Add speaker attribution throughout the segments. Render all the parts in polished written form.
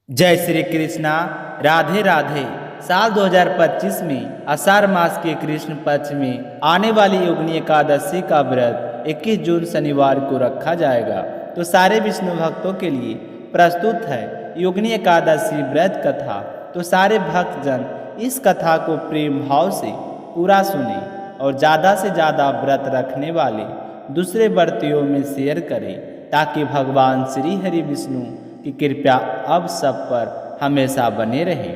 Speaker 1: जय श्री कृष्णा। राधे राधे। साल 2025 में आषाढ़ मास के कृष्ण पक्ष में आने वाली योगिनी एकादशी का व्रत 21 जून शनिवार को रखा जाएगा। तो सारे विष्णु भक्तों के लिए प्रस्तुत है योगिनी एकादशी व्रत कथा। तो सारे भक्तजन इस कथा को प्रेम भाव से पूरा सुने और ज़्यादा से ज़्यादा व्रत रखने वाले दूसरे व्रतियों में शेयर करें, ताकि भगवान श्री हरि विष्णु की कृपा अब सब पर हमेशा बने रहे।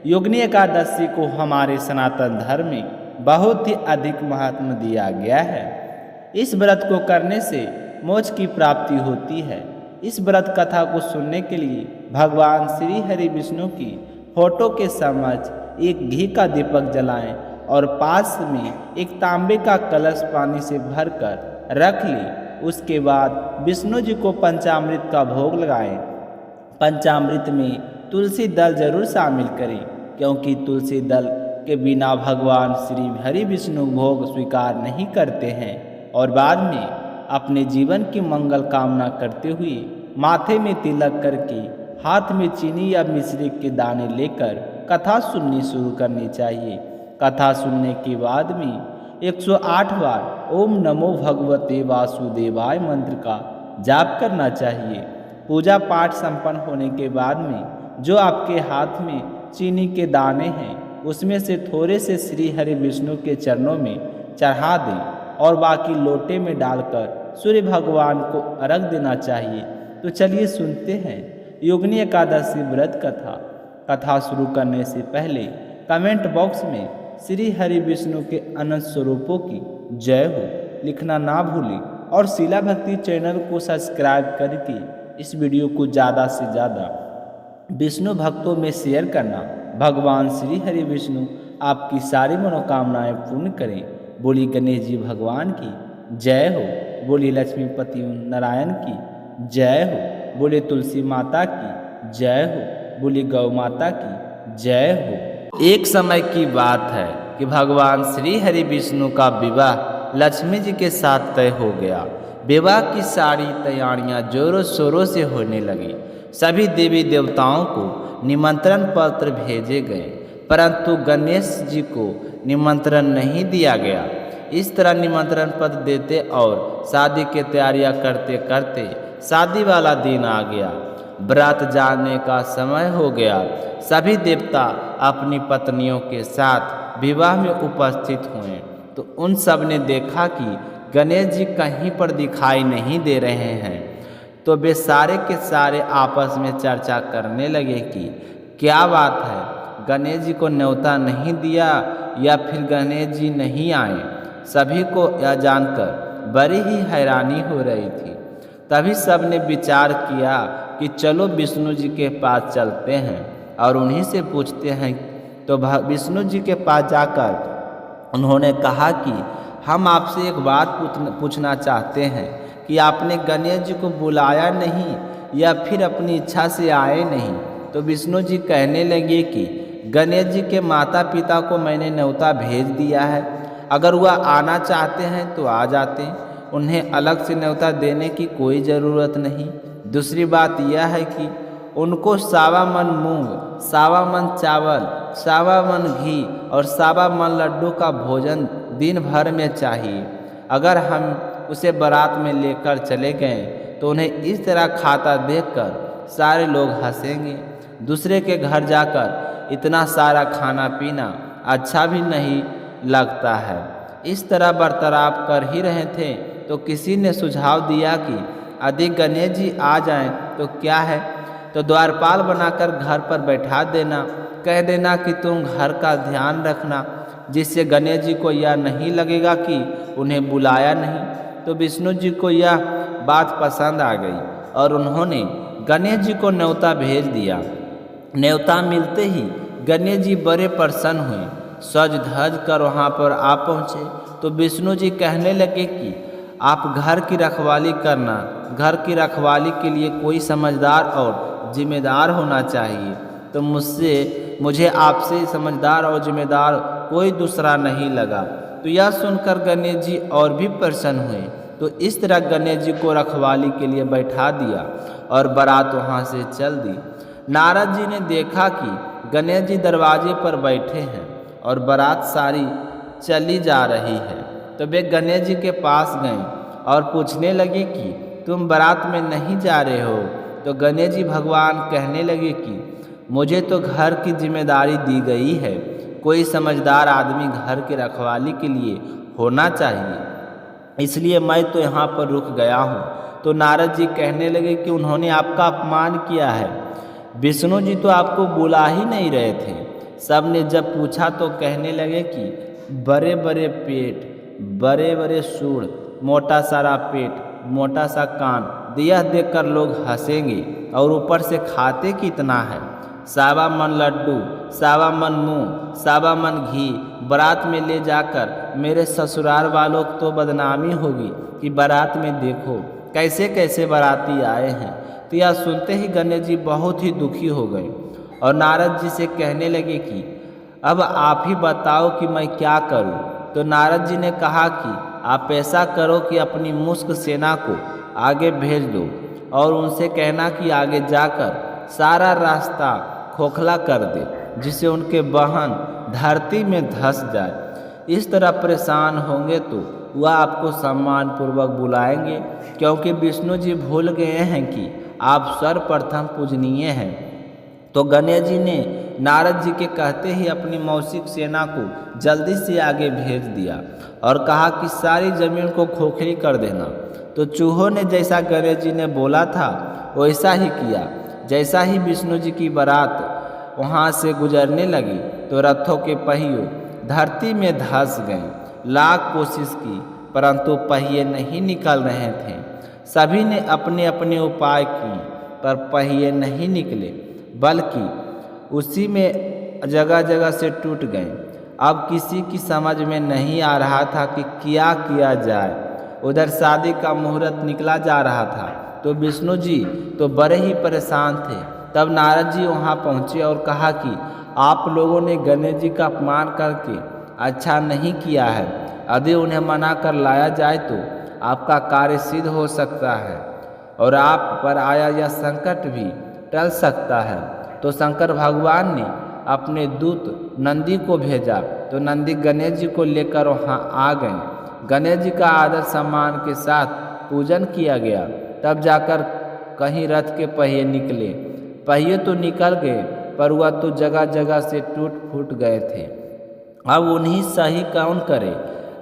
Speaker 1: योगिनी एकादशी को हमारे सनातन धर्म में बहुत ही अधिक महत्व दिया गया है। इस व्रत को करने से मोक्ष की प्राप्ति होती है। इस व्रत कथा को सुनने के लिए भगवान श्री हरि विष्णु की फोटो के समक्ष एक घी का दीपक जलाएं और पास में एक तांबे का कलश पानी से भरकर रख लें। उसके बाद विष्णु जी को पंचामृत का भोग लगाएं। पंचामृत में तुलसी दल जरूर शामिल करें, क्योंकि तुलसी दल के बिना भगवान श्री हरि विष्णु भोग स्वीकार नहीं करते हैं। और बाद में अपने जीवन की मंगल कामना करते हुए माथे में तिलक करके हाथ में चीनी या मिश्री के दाने लेकर कथा सुननी शुरू करनी चाहिए। कथा सुनने के बाद में 108 बार ओम नमो भगवते वासुदेवाय मंत्र का जाप करना चाहिए। पूजा पाठ संपन्न होने के बाद में जो आपके हाथ में चीनी के दाने हैं उसमें से थोड़े से श्री हरि विष्णु के चरणों में चढ़ा दें और बाकी लोटे में डालकर सूर्य भगवान को अर्घ देना चाहिए। तो चलिए सुनते हैं योगिनी एकादशी व्रत कथा। कथा शुरू करने से पहले कमेंट बॉक्स में श्री हरि विष्णु के अनंत स्वरूपों की जय हो लिखना ना भूलें और शिला भक्ति चैनल को सब्सक्राइब करके इस वीडियो को ज़्यादा से ज़्यादा विष्णु भक्तों में शेयर करना। भगवान श्री हरि विष्णु आपकी सारी मनोकामनाएं पूर्ण करें। बोली गणेश जी भगवान की जय हो। बोली लक्ष्मीपति नारायण की जय हो। बोले तुलसी माता की जय हो। बोली गौ माता की जय हो। एक समय की बात है कि भगवान श्री हरि विष्णु का विवाह लक्ष्मी जी के साथ तय हो गया। विवाह की सारी तैयारियां जोरों शोरों से होने लगी। सभी देवी देवताओं को निमंत्रण पत्र भेजे गए, परंतु गणेश जी को निमंत्रण नहीं दिया गया। इस तरह निमंत्रण पत्र देते और शादी की तैयारियां करते करते शादी वाला दिन आ गया। व्रत जाने का समय हो गया। सभी देवता अपनी पत्नियों के साथ विवाह में उपस्थित हुए तो उन सब ने देखा कि गणेश जी कहीं पर दिखाई नहीं दे रहे हैं। तो वे सारे के सारे आपस में चर्चा करने लगे कि क्या बात है, गणेश जी को न्योता नहीं दिया या फिर गणेश जी नहीं आए। सभी को यह जानकर बड़ी ही हैरानी हो रही थी। तभी सब ने विचार किया कि चलो विष्णु जी के पास चलते हैं और उन्हीं से पूछते हैं। तो विष्णु जी के पास जाकर उन्होंने कहा कि हम आपसे एक बात पूछना चाहते हैं कि आपने गणेश जी को बुलाया नहीं या फिर अपनी इच्छा से आए नहीं। तो विष्णु जी कहने लगे कि गणेश जी के माता पिता को मैंने न्योता भेज दिया है। अगर वह आना चाहते हैं तो आ जाते, उन्हें अलग से न्योता देने की कोई ज़रूरत नहीं। दूसरी बात यह है कि उनको 1.25 मन मूंग, 1.25 मन चावल, 1.25 मन घी और 1.25 मन लड्डू का भोजन दिन भर में चाहिए। अगर हम उसे बारात में लेकर चले गए तो उन्हें इस तरह खाता देखकर सारे लोग हंसेंगे। दूसरे के घर जाकर इतना सारा खाना पीना अच्छा भी नहीं लगता है। इस तरह बर्ताव कर ही रहे थे तो किसी ने सुझाव दिया कि यदि गणेश जी आ जाएं तो क्या है, तो द्वारपाल बनाकर घर पर बैठा देना, कह देना कि तुम घर का ध्यान रखना, जिससे गणेश जी को यह नहीं लगेगा कि उन्हें बुलाया नहीं। तो विष्णु जी को यह बात पसंद आ गई और उन्होंने गणेश जी को न्योता भेज दिया। न्योता मिलते ही गणेश जी बड़े प्रसन्न हुए, सज धज कर वहाँ पर आ पहुँचे। तो विष्णु जी कहने लगे कि आप घर की रखवाली करना। घर की रखवाली के लिए कोई समझदार और जिम्मेदार होना चाहिए। तो मुझे आपसे समझदार और जिम्मेदार कोई दूसरा नहीं लगा। तो यह सुनकर गणेश जी और भी प्रसन्न हुए। तो इस तरह गणेश जी को रखवाली के लिए बैठा दिया और बारात वहाँ से चल दी। नारद जी ने देखा कि गणेश जी दरवाजे पर बैठे हैं और बारात सारी चली जा रही है। तो वे गणेश जी के पास गए और पूछने लगे कि तुम बारात में नहीं जा रहे हो। तो गणेश जी भगवान कहने लगे कि मुझे तो घर की जिम्मेदारी दी गई है, कोई समझदार आदमी घर की रखवाली के लिए होना चाहिए, इसलिए मैं तो यहाँ पर रुक गया हूँ। तो नारद जी कहने लगे कि उन्होंने आपका अपमान किया है, विष्णु जी तो आपको बुला ही नहीं रहे थे। सब ने जब पूछा तो कहने लगे कि बड़े बड़े पेट, बड़े बड़े सूढ़, मोटा सारा पेट, मोटा सा कान, यह देखकर लोग हंसेंगे और ऊपर से खाते कितना है। सावा मन लड्डू, सावा मन मुँह, सावा मन घी बारात में ले जाकर मेरे ससुराल वालों को तो बदनामी होगी कि बारात में देखो कैसे कैसे बाराती आए हैं। तो यह सुनते ही गणेश जी बहुत ही दुखी हो गए और नारद जी से कहने लगे कि अब आप ही बताओ कि मैं क्या करूं। तो नारद जी ने कहा कि आप ऐसा करो कि अपनी मुश्क सेना को आगे भेज दो और उनसे कहना कि आगे जाकर सारा रास्ता खोखला कर दे, जिससे उनके वाहन धरती में धंस जाए। इस तरह परेशान होंगे तो वह आपको सम्मान पूर्वक बुलाएंगे, क्योंकि विष्णु जी भूल गए हैं कि आप सर्वप्रथम पूजनीय हैं। तो गणेश जी ने नारद जी के कहते ही अपनी मौसिक सेना को जल्दी से आगे भेज दिया और कहा कि सारी जमीन को खोखली कर देना। तो चूहों ने जैसा गणेश जी ने बोला था वैसा ही किया। जैसा ही विष्णु जी की बारात वहाँ से गुजरने लगी तो रथों के पहियों धरती में धंस गए। लाख कोशिश की परंतु पहिए नहीं निकल रहे थे। सभी ने अपने अपने उपाय किए पर पहिए नहीं निकले, बल्कि उसी में जगह जगह से टूट गए। अब किसी की समझ में नहीं आ रहा था कि क्या किया जाए। उधर शादी का मुहूर्त निकला जा रहा था तो विष्णु जी तो बड़े ही परेशान थे। तब नारद जी वहाँ पहुँचे और कहा कि आप लोगों ने गणेश जी का अपमान करके अच्छा नहीं किया है। यदि उन्हें मना कर लाया जाए तो आपका कार्य सिद्ध हो सकता है और आप पर आया यह संकट भी टल सकता है। तो शंकर भगवान ने अपने दूत नंदी को भेजा तो नंदी गणेश जी को लेकर वहाँ आ गए। गणेश जी का आदर सम्मान के साथ पूजन किया गया। तब जाकर कहीं रथ के पहिए निकले। पहिए तो निकल गए पर वह तो जगह जगह से टूट फूट गए थे। अब उन्हीं सही कौन करे।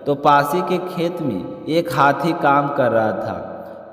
Speaker 1: तो पासी के खेत में एक हाथी काम कर रहा था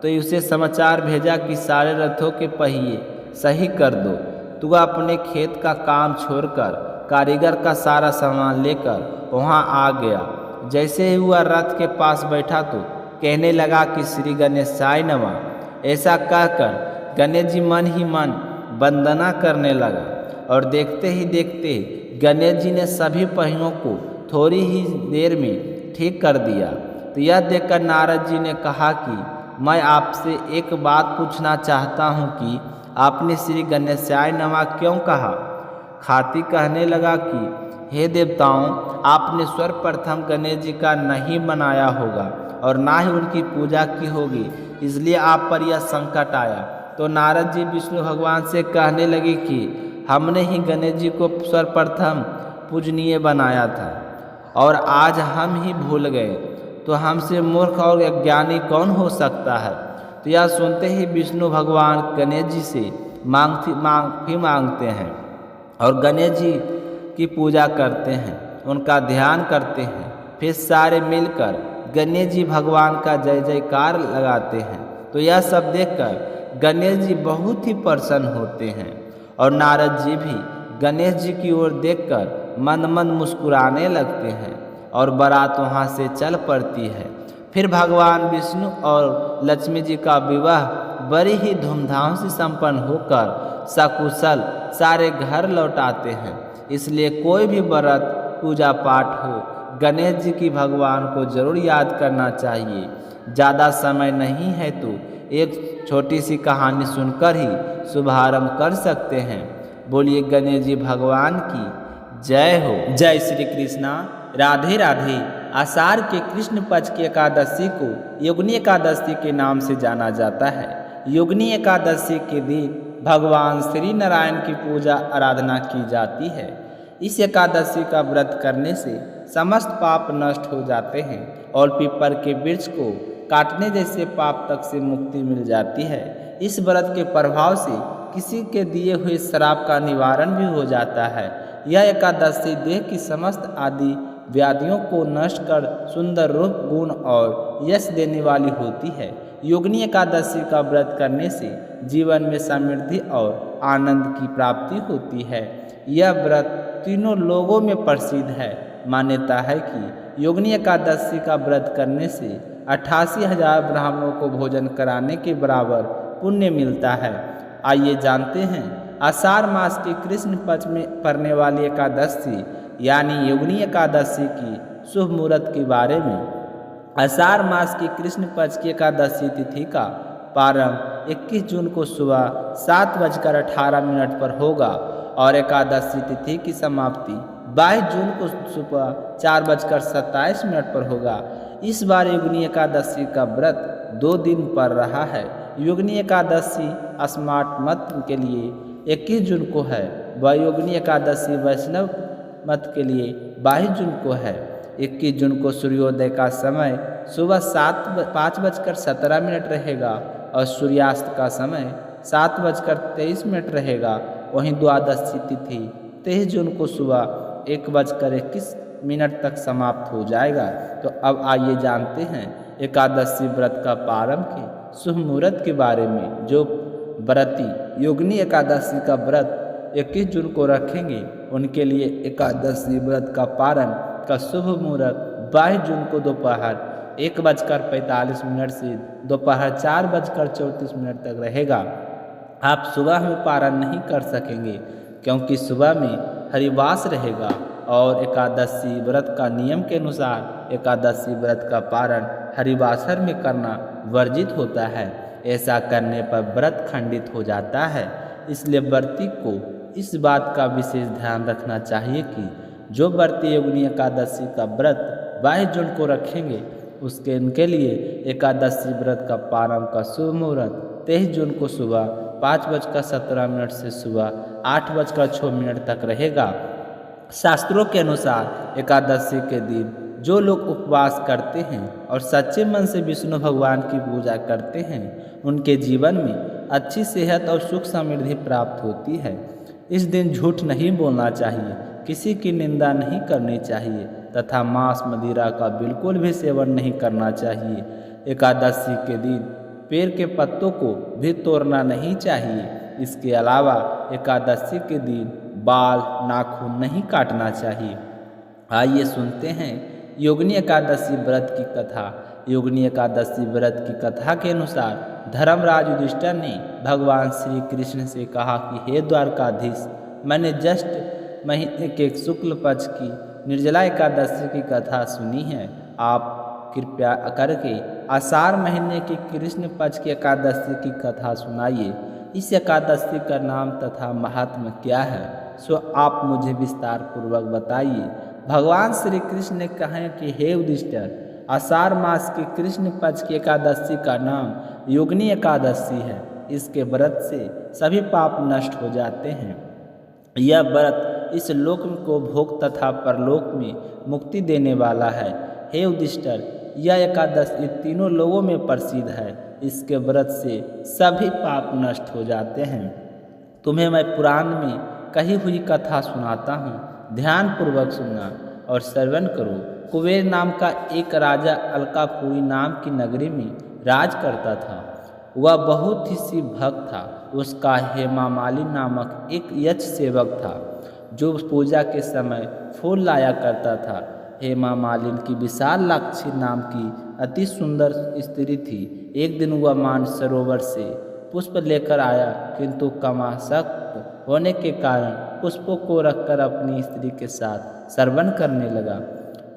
Speaker 1: तो उसे समाचार भेजा कि सारे रथों के पहिए सही कर दो। तो वह अपने खेत का काम छोड़कर कारीगर का सारा सामान लेकर वहाँ आ गया। जैसे ही वह रथ के पास बैठा तो कहने लगा कि श्री गणेशाय नमः। ऐसा कहकर गणेश जी मन ही मन वंदना करने लगा और देखते ही देखते गणेश जी ने सभी पहियों को थोड़ी ही देर में ठीक कर दिया। तो यह देखकर नारद जी ने कहा कि मैं आपसे एक बात पूछना चाहता हूँ कि आपने श्री गणेशाय नमः क्यों कहा। हाथी कहने लगा कि हे देवताओं, आपने सर्वप्रथम गणेश जी का नहीं बनाया होगा और ना ही उनकी पूजा की होगी, इसलिए आप पर यह संकट आया। तो नारद जी विष्णु भगवान से कहने लगे कि हमने ही गणेश जी को सर्वप्रथम पूजनीय बनाया था और आज हम ही भूल गए, तो हमसे मूर्ख और अज्ञानी कौन हो सकता है। तो यह सुनते ही विष्णु भगवान गणेश जी से माफ़ी मांगते हैं और गणेश जी की पूजा करते हैं, उनका ध्यान करते हैं। फिर सारे मिलकर गणेश जी भगवान का जय जयकार लगाते हैं। तो यह सब देखकर गणेश जी बहुत ही प्रसन्न होते हैं और नारद जी भी गणेश जी की ओर देखकर मंद मंद मुस्कुराने लगते हैं और बारात वहाँ से चल पड़ती है। फिर भगवान विष्णु और लक्ष्मी जी का विवाह बड़ी ही धूमधाम से संपन्न होकर सकुशल सारे घर लौट आते हैं। इसलिए कोई भी व्रत पूजा पाठ हो, गणेश जी की भगवान को जरूर याद करना चाहिए। ज़्यादा समय नहीं है तो एक छोटी सी कहानी सुनकर ही शुभारंभ कर सकते हैं। बोलिए गणेश जी भगवान की जय हो। जय श्री कृष्णा। राधे राधे। आषाढ़ के कृष्ण पक्ष की एकादशी को योगिनी एकादशी के नाम से जाना जाता है। योगिनी एकादशी के दिन भगवान श्री नारायण की पूजा आराधना की जाती है। इस एकादशी का व्रत करने से समस्त पाप नष्ट हो जाते हैं और पीपल के वृक्ष को काटने जैसे पाप तक से मुक्ति मिल जाती है। इस व्रत के प्रभाव से किसी के दिए हुए श्राप का निवारण भी हो जाता है। यह एकादशी देह की समस्त आदि व्याधियों को नष्ट कर सुंदर रूप, गुण और यश देने वाली होती है। योगिनी एकादशी का व्रत करने से जीवन में समृद्धि और आनंद की प्राप्ति होती है। यह व्रत तीनों लोगों में प्रसिद्ध है। मान्यता है कि योगिनी एकादशी का व्रत करने से 88,000 ब्राह्मणों को भोजन कराने के बराबर पुण्य मिलता है। आइए जानते हैं आषाढ़ मास के कृष्ण पक्ष में पड़ने वाली एकादशी यानी योगिनी एकादशी की शुभ मुहूर्त के बारे में। आषाढ़ मास की कृष्ण पक्ष की एकादशी तिथि का प्रारंभ 21 जून को सुबह 7:18 पर होगा और एकादशी तिथि की समाप्ति 22 जून को सुबह 4:27 पर होगा। इस बार योगिनी एकादशी का व्रत 2 दिन पड़ रहा है। योगिनी एकादशी स्मार्ट मत के लिए 21 जून को है व योगिनी एकादशी वैष्णव मत के लिए 22 जून को है। 21 जून को सूर्योदय का समय सुबह 5:17 रहेगा और सूर्यास्त का समय 7:23 रहेगा। वहीं द्वादशी तिथि 23 जून को सुबह 1:21 तक समाप्त हो जाएगा। तो अब आइए जानते हैं एकादशी व्रत का प्रारंभ के शुभ मुहूर्त के बारे में। जो व्रती योगिनी एकादशी का व्रत 21 जून को रखेंगे उनके लिए एकादशी व्रत का पारण का शुभ मुहूर्त 22 जून को दोपहर 1:45 से दोपहर 4:34 तक रहेगा। आप सुबह में पारण नहीं कर सकेंगे क्योंकि सुबह में हरिवास रहेगा और एकादशी व्रत का नियम के अनुसार एकादशी व्रत का पारण हरिवासर में करना वर्जित होता है। ऐसा करने पर व्रत खंडित हो जाता है। इसलिए व्रती को इस बात का विशेष ध्यान रखना चाहिए कि जो व्रती योगिनी एकादशी का व्रत 22 जून को रखेंगे उनके लिए एकादशी व्रत का प्रारंभ का शुभ मुहूर्त 23 जून को सुबह 5:17 से सुबह 8:06 तक रहेगा। शास्त्रों के अनुसार एकादशी के दिन जो लोग उपवास करते हैं और सच्चे मन से विष्णु भगवान की पूजा करते हैं उनके जीवन में अच्छी सेहत और सुख समृद्धि प्राप्त होती है। इस दिन झूठ नहीं बोलना चाहिए, किसी की निंदा नहीं करनी चाहिए तथा मांस मदिरा का बिल्कुल भी सेवन नहीं करना चाहिए। एकादशी के दिन पेड़ के पत्तों को भी तोड़ना नहीं चाहिए। इसके अलावा एकादशी के दिन बाल नाखून नहीं काटना चाहिए। आइए सुनते हैं योगिनी एकादशी व्रत की कथा। योगिनी एकादशी व्रत की कथा के अनुसार धर्मराज युधिष्ठिर ने भगवान श्री कृष्ण से कहा कि हे द्वारकाधीश, मैंने जस्ट महीने के शुक्ल पक्ष की निर्जला एकादशी की कथा सुनी है। आप कृपया करके आषाढ़ महीने की कृष्ण पक्ष की एकादशी की कथा सुनाइए। इस एकादशी का नाम तथा महात्म्य क्या है सो आप मुझे विस्तार पूर्वक बताइए। भगवान श्री कृष्ण ने कहा कि हे युधिष्ठिर, आषाढ़ मास की कृष्ण पक्ष की एकादशी का नाम योगिनी एकादशी है। इसके व्रत से सभी पाप नष्ट हो जाते हैं। यह व्रत इस लोक को भोग तथा परलोक में मुक्ति देने वाला है। हे युधिष्ठिर, यह एकादशी तीनों लोगों में प्रसिद्ध है। इसके व्रत से सभी पाप नष्ट हो जाते हैं। तुम्हें मैं पुराण में कही हुई कथा सुनाता हूँ, ध्यान पूर्वक सुनना और श्रवण करो। कुबेर नाम का एक राजा अलकापुरी नाम की नगरी में राज करता था। वह बहुत ही शिव भक्त था। उसका हेमामाली नामक एक यक्ष सेवक था जो पूजा के समय फूल लाया करता था। हेमा मालिनी की विशालाक्षी नाम की अति सुंदर स्त्री थी। एक दिन वह मानसरोवर से पुष्प लेकर आया, किंतु कामासक्त होने के कारण पुष्पों को रखकर अपनी स्त्री के साथ श्रवण करने लगा।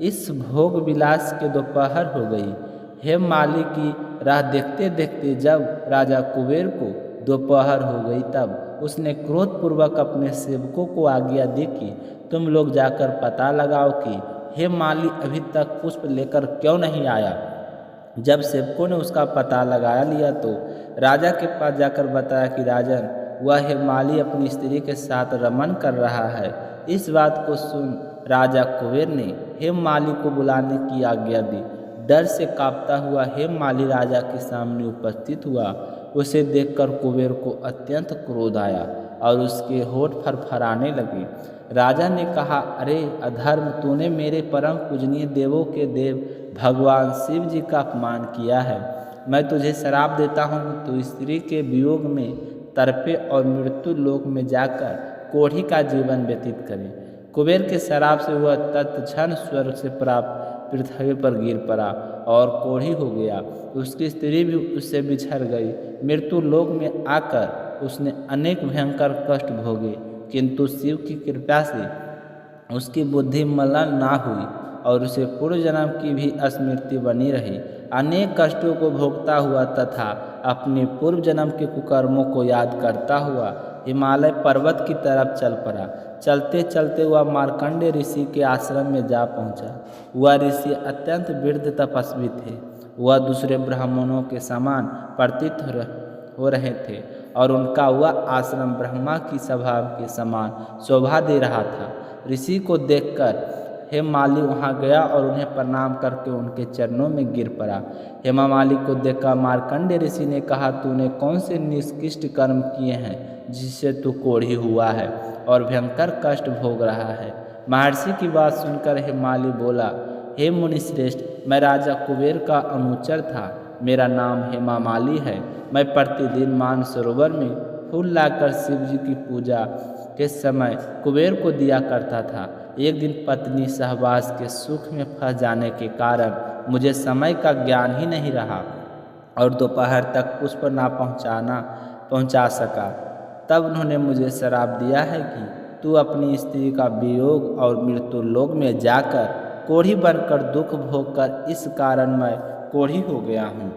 Speaker 1: इस भोग विलास के दोपहर हो गई। हेममालिनी की राह देखते देखते जब राजा कुबेर को दोपहर हो गई, तब उसने क्रोधपूर्वक अपने सेवकों को आज्ञा दी कि तुम लोग जाकर पता लगाओ कि हेममालिनी अभी तक पुष्प लेकर क्यों नहीं आया। जब सेवकों ने उसका पता लगा लिया तो राजा के पास जाकर बताया कि राजन, वह हेमाली अपनी स्त्री के साथ रमन कर रहा है। इस बात को सुन राजा कुबेर ने हेममाली को बुलाने की आज्ञा दी। डर से कांपता हुआ हेममाली राजा के सामने उपस्थित हुआ। उसे देखकर कुबेर को अत्यंत क्रोध आया और उसके होठ फरफराने लगे। राजा ने कहा, अरे अधर्म, तूने मेरे परम पूजनीय देवों के देव भगवान शिव जी का अपमान किया है। मैं तुझे श्राप देता हूँ कि तू स्त्री के वियोग में तड़पे और मृत्यु लोक में जाकर कोढ़ी का जीवन व्यतीत करे। कुबेर के श्राप से वह तत्क्षण स्वर्ग से प्राप्त पृथ्वी पर गिर पड़ा और कोढ़ी हो गया। उसकी स्त्री भी उससे बिछड़ गई। मृत्यु लोक में आकर उसने अनेक भयंकर कष्ट भोगे, किंतु शिव की कृपा से उसकी बुद्धि मलिन ना हुई और उसे पूर्व जन्म की भी स्मृति बनी रही। अनेक कष्टों को भोगता हुआ तथा अपने पूर्व जन्म के कुकर्मों को याद करता हुआ हिमालय पर्वत की तरफ चल पड़ा। चलते चलते वह मार्कंडेय ऋषि के आश्रम में जा पहुंचा। वह ऋषि अत्यंत वृद्ध तपस्वी थे। वह दूसरे ब्राह्मणों के समान प्रतीत हो रहे थे और उनका वह आश्रम ब्रह्मा की सभा के समान शोभा दे रहा था। ऋषि को देखकर हेममाली वहाँ गया और उन्हें प्रणाम करके उनके चरणों में गिर पड़ा। हेममाली को देखकर मार्कंडेय ऋषि ने कहा, तूने कौन से निकृष्ट कर्म किए हैं जिससे तू कोढ़ी हुआ है और भयंकर कष्ट भोग रहा है। महर्षि की बात सुनकर हेममाली बोला, हे मुनिश्रेष्ठ, मैं राजा कुबेर का अनुचर था। मेरा नाम हेमामाली है। मैं प्रतिदिन मानसरोवर में फूल लाकर शिव जी की पूजा के समय कुबेर को दिया करता था। एक दिन पत्नी सहवास के सुख में फंस जाने के कारण मुझे समय का ज्ञान ही नहीं रहा और दोपहर तक पुष्प ना पहुंचा सका। तब उन्होंने मुझे श्राप दिया है कि तू अपनी स्त्री का वियोग और मृत्यु लोक में जाकर कोढ़ी बनकर दुख भोग कर, इस कारण मैं कोढ़ी हो गया हूँ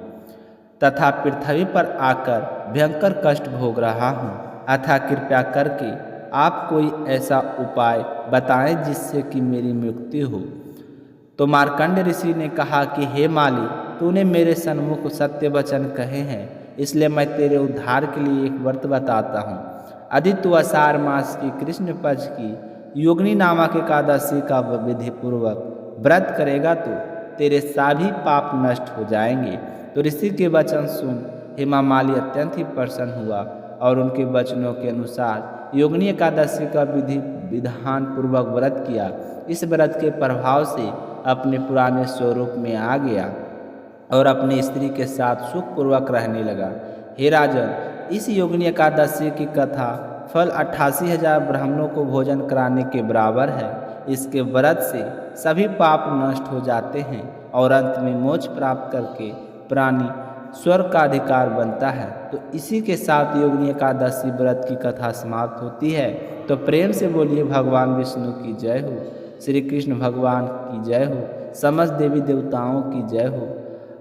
Speaker 1: तथा पृथ्वी पर आकर भयंकर कष्ट भोग रहा हूँ। अतः कृपया करके आप कोई ऐसा उपाय बताएं जिससे कि मेरी मुक्ति हो। तो मार्कंडेय ऋषि ने कहा कि हे माली, तूने मेरे सन्मुख सत्य वचन कहे हैं, इसलिए मैं तेरे उद्धार के लिए एक व्रत बताता हूँ। यदि तू आषाढ़ मास की कृष्ण पक्ष की योगिनी नामक एकादशी का विधि पूर्वक व्रत करेगा तो तेरे सभी पाप नष्ट हो जाएंगे। तो ऋषि के वचन सुन हेमामाली अत्यंत ही प्रसन्न हुआ और उनके वचनों के अनुसार योगिनी एकादशी का विधान पूर्वक व्रत किया। इस व्रत के प्रभाव से अपने पुराने स्वरूप में आ गया और अपनी स्त्री के साथ सुखपूर्वक रहने लगा। हे राजन, इस योगिनी एकादशी की कथा फल 88,000 ब्राह्मणों को भोजन कराने के बराबर है। इसके व्रत से सभी पाप नष्ट हो जाते हैं और अंत में मोक्ष प्राप्त करके प्राणी स्वर्ग का अधिकार बनता है। तो इसी के साथ योगिनी एकादशी व्रत की कथा समाप्त होती है। तो प्रेम से बोलिए भगवान विष्णु की जय हो, श्री कृष्ण भगवान की जय हो, समस्त देवी देवताओं की जय हो।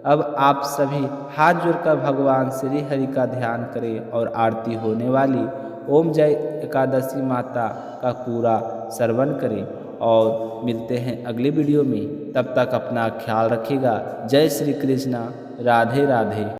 Speaker 1: अब आप सभी हाथ जोड़कर भगवान श्री हरि का ध्यान करें और आरती होने वाली ओम जय एकादशी माता का पूरा श्रवण करें और मिलते हैं अगली वीडियो में। तब तक अपना ख्याल रखिएगा। जय श्री कृष्णा, राधे राधे।